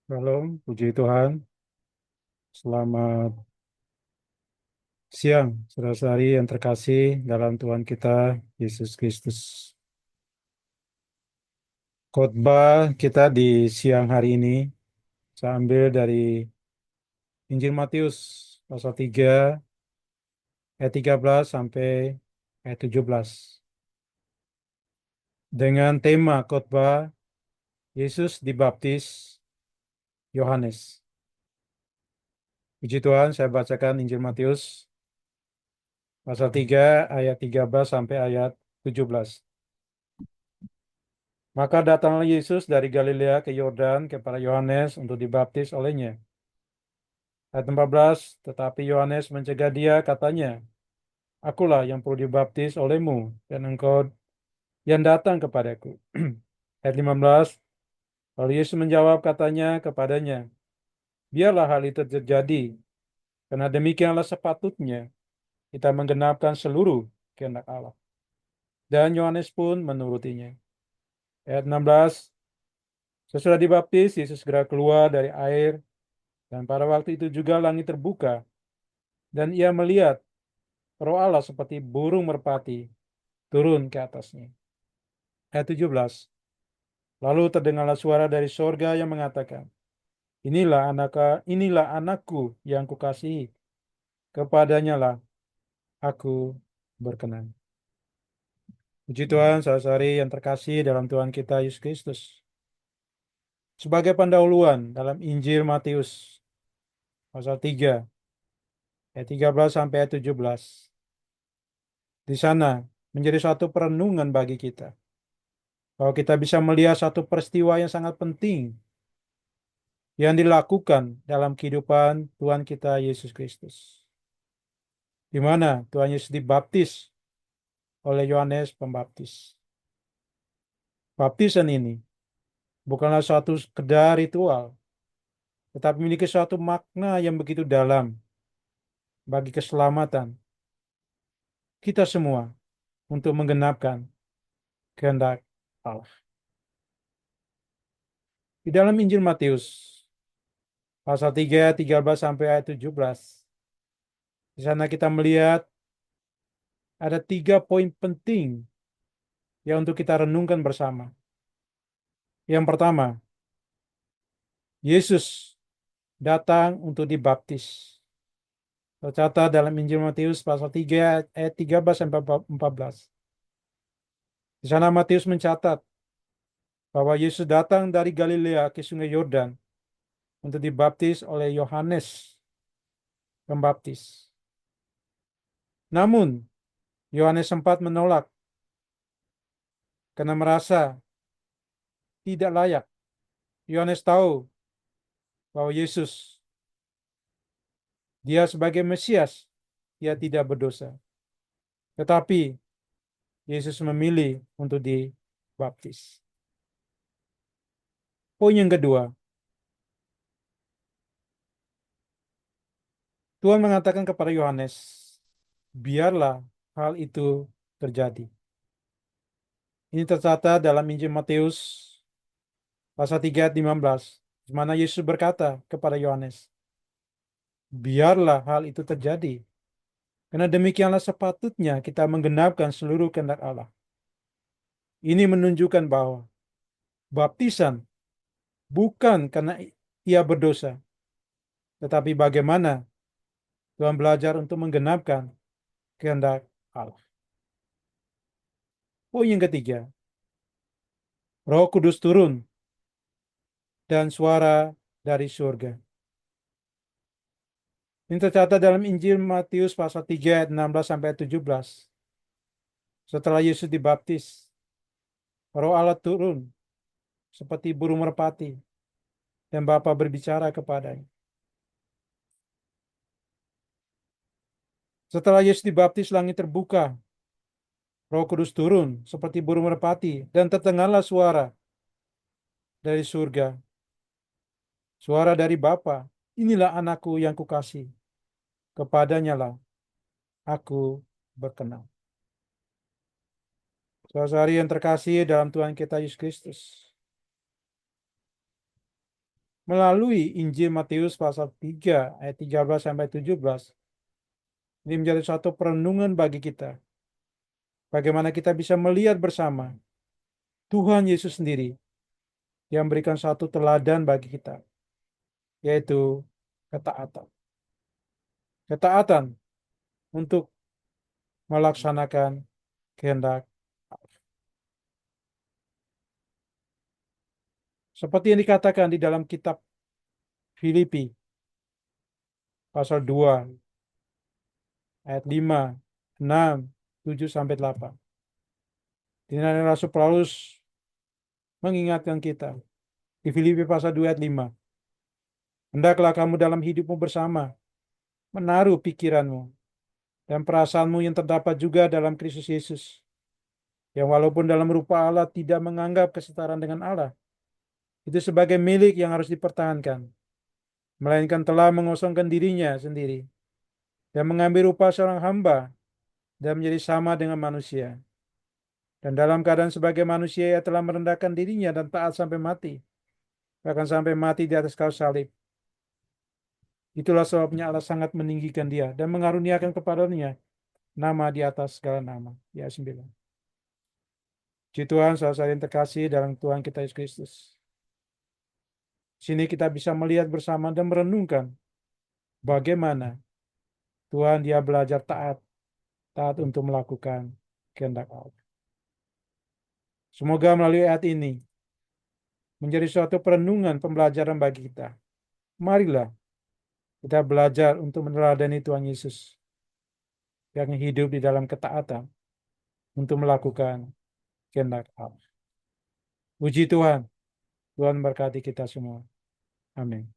Shalom, puji Tuhan. Selamat siang, saudara-saudari yang terkasih dalam Tuhan kita, Yesus Kristus. Khotbah kita di siang hari ini, saya ambil dari Injil Matius, pasal 3, ayat 13 sampai ayat 17. Dengan tema khotbah, Yesus dibaptis Yohanes. Puji Tuhan, saya bacakan Injil Matius, pasal 3, ayat 13 sampai ayat 17. Maka datanglah Yesus dari Galilea ke Yordan kepada Yohanes untuk dibaptis olehnya. Ayat 14, tetapi Yohanes mencegah dia, katanya, Akulah yang perlu dibaptis olehmu, dan engkau yang datang kepadaku. Ayat 15, lalu Yesus menjawab, katanya kepadanya, biarlah hal itu terjadi, karena demikianlah sepatutnya kita menggenapkan seluruh kehendak Allah. Dan Yohanes pun menurutinya. Ayat 16, sesudah dibaptis, Yesus segera keluar dari air, dan pada waktu itu juga langit terbuka, dan ia melihat Roh Allah seperti burung merpati turun ke atasnya. Ayat 17. Lalu terdengarlah suara dari sorga yang mengatakan, inilah anakku yang kukasihi, kepadanya lah aku berkenan. Puji Tuhan, saudara-saudari yang terkasih dalam Tuhan kita Yesus Kristus. Sebagai pendahuluan dalam Injil Matius pasal 3 ayat 13 sampai ayat 17. Di sana menjadi suatu perenungan bagi kita, bahwa kita bisa melihat satu peristiwa yang sangat penting yang dilakukan dalam kehidupan Tuhan kita Yesus Kristus. Di mana Tuhan Yesus dibaptis oleh Yohanes Pembaptis. Baptisan ini bukanlah suatu sekedar ritual, tetapi memiliki suatu makna yang begitu dalam bagi keselamatan kita semua untuk menggenapkan kehendak Allah. Di dalam Injil Matius pasal 3 13 sampai ayat 17. Di sana kita melihat ada 3 poin penting yang untuk kita renungkan bersama. Yang pertama, Yesus datang untuk dibaptis. Tercatat dalam Injil Matius pasal 3 ayat 13 sampai 14. Di sana Matius mencatat bahwa Yesus datang dari Galilea ke Sungai Yordan untuk dibaptis oleh Yohanes Pembaptis. Namun, Yohanes sempat menolak karena merasa tidak layak. Yohanes tahu bahwa Yesus, dia sebagai Mesias, dia tidak berdosa. Tetapi Yesus memilih untuk dibaptis. Poin yang kedua, Tuhan mengatakan kepada Yohanes, biarlah hal itu terjadi. Ini tercatat dalam Injil Matius pasal 3 ayat 15, di mana Yesus berkata kepada Yohanes, biarlah hal itu terjadi. Karena demikianlah sepatutnya kita menggenapkan seluruh kehendak Allah. Ini menunjukkan bahwa baptisan bukan karena ia berdosa, tetapi bagaimana Tuhan belajar untuk menggenapkan kehendak Allah. Poin yang ketiga, Roh Kudus turun dan suara dari surga. Ini tercatat dalam Injil Matius pasal 3 ayat 16 sampai 17. Setelah Yesus dibaptis, Roh Allah turun seperti burung merpati dan Bapa berbicara kepadanya. Setelah Yesus dibaptis, langit terbuka, Roh Kudus turun seperti burung merpati, dan terdengarlah suara dari surga. Suara dari Bapa, inilah anakku yang kukasih, kepadanya lah aku berkenan. Saudara yang terkasih dalam Tuhan kita Yesus Kristus. melalui Injil Matius pasal 3 ayat 13 sampai 17. Ini menjadi satu perenungan bagi kita. Bagaimana kita bisa melihat bersama Tuhan Yesus sendiri yang memberikan satu teladan bagi kita, yaitu ketaatan. Ketaatan untuk melaksanakan kehendak. Seperti yang dikatakan di dalam kitab Filipi pasal 2 ayat 5, 6, 7 sampai 8. Di mana Rasul Paulus mengingatkan kita di Filipi pasal 2 ayat 5. Hendaklah kamu dalam hidupmu bersama menaruh pikiranmu dan perasaanmu yang terdapat juga dalam Kristus Yesus, yang walaupun dalam rupa Allah tidak menganggap kesetaraan dengan Allah itu sebagai milik yang harus dipertahankan, melainkan telah mengosongkan dirinya sendiri dan mengambil rupa seorang hamba dan menjadi sama dengan manusia. Dan dalam keadaan sebagai manusia ia telah merendahkan dirinya dan taat sampai mati, bahkan sampai mati di atas kayu salib. Itulah sebabnya Allah sangat meninggikan dia dan mengaruniakan kepadanya nama di atas segala nama. Ya 9. Puji Tuhan, saudara yang terkasih dalam Tuhan kita Yesus Kristus. Sini kita bisa melihat bersama dan merenungkan bagaimana Tuhan dia belajar taat, taat untuk melakukan kehendak Allah. Semoga melalui ayat ini menjadi suatu perenungan pembelajaran bagi kita. Marilah kita belajar untuk meneladani Tuhan Yesus yang hidup di dalam ketaatan untuk melakukan kehendak Allah. Puji Tuhan, Tuhan berkati kita semua. Amin.